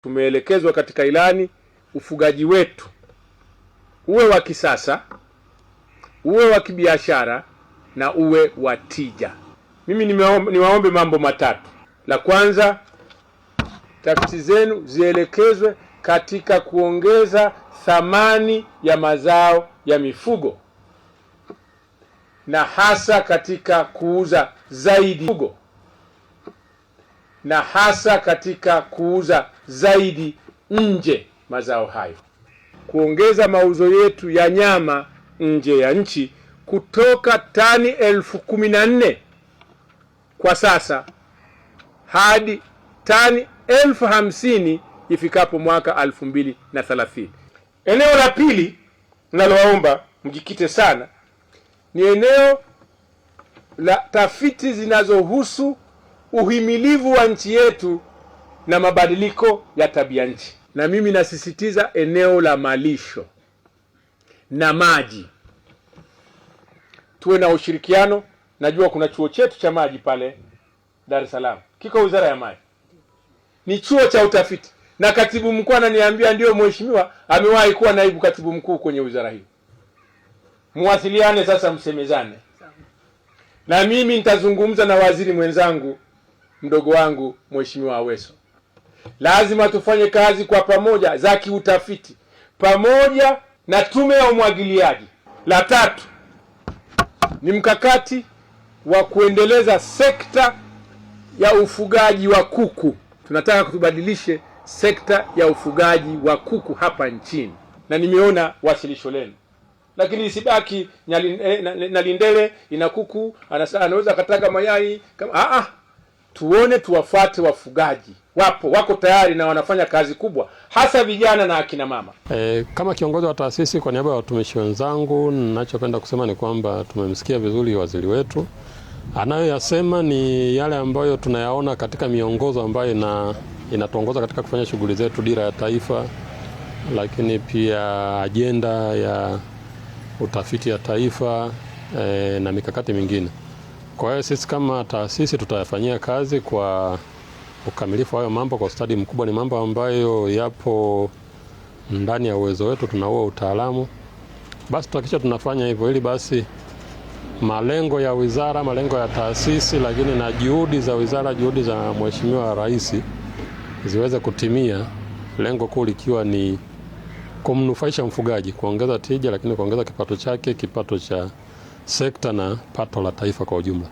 Tumeelekezwa katika ilani ufugaji wetu uwe wa kisasa, uwe wa kibiashara na uwe wa tija. Mimi niwaombe mambo matatu. La kwanza, tafiti zenu zielekezwe katika kuongeza thamani ya mazao ya mifugo na hasa katika kuuza zaidi nje mazao hayo. Kuongeza mauzo yetu ya nyama nje ya nchi kutoka tani 14,000 kwa sasa hadi tani 50,000 ifikapo mwaka 2030. Eneo la pili ninalowaomba mjikite sana ni eneo la tafiti zinazohusu uhimilivu wa nchi yetu na mabadiliko ya tabia nchi. Na mimi nasisitiza eneo la malisho na maji. Tuwe na ushirikiano. Najua kuna chuo chetu cha maji pale Dar es Salaam. Kiko Wizara ya Maji. Ni chuo cha utafiti. Na katibu mkuu ananiambia ndio mheshimiwa amewahi kuwa naibu katibu mkuu kwenye wizara hiyo. Muwasiliane sasa, msemezane. Na mimi nitazungumza na waziri mwenzangu mdogo wangu Mheshimiwa Aweso. Lazima tufanye kazi kwa pamoja za kiutafiti pamoja na tume ya umwagiliaji. La tatu ni mkakati wa kuendeleza sekta ya ufugaji wa kuku. Tunataka kutubadilishe sekta ya ufugaji wa kuku hapa nchini. Na nimeona wasilisho lenu. Lakini isibaki Nalindele ina kuku, anaweza kataga mayai kama tuone, tuwafate wafugaji. Wako tayari na wanafanya kazi kubwa, hasa vijana na akina mama. Kama kiongozi wa taasisi, kwa niaba ya watumishi wenzangu, ninachopenda kusema ni kwamba tumemsikia vizuri waziri wetu. Anayoyasema ni yale ambayo tunayaona katika miongozo ambayo inatuongoza katika kufanya shughuli zetu, dira ya taifa, lakini pia ajenda ya utafiti ya taifa na mikakati mingine. Kwa hiyo sisi kama taasisi tutayafanyia kazi kwa ukamilifu hayo mambo kwa ustadi mkubwa. Ni mambo ambayo yapo ndani ya uwezo wetu, tunao utaalamu. Basi tutahakikisha tunafanya hivyo ili basi malengo ya wizara, malengo ya taasisi, lakini na juhudi za wizara, juhudi za Mheshimiwa Rais ziweze kutimia, lengo kuu likiwa ni kumnufaisha mfugaji, kuongeza tija, lakini kuongeza kipato chake, kipato cha sekta na pato la taifa kwa ujumla.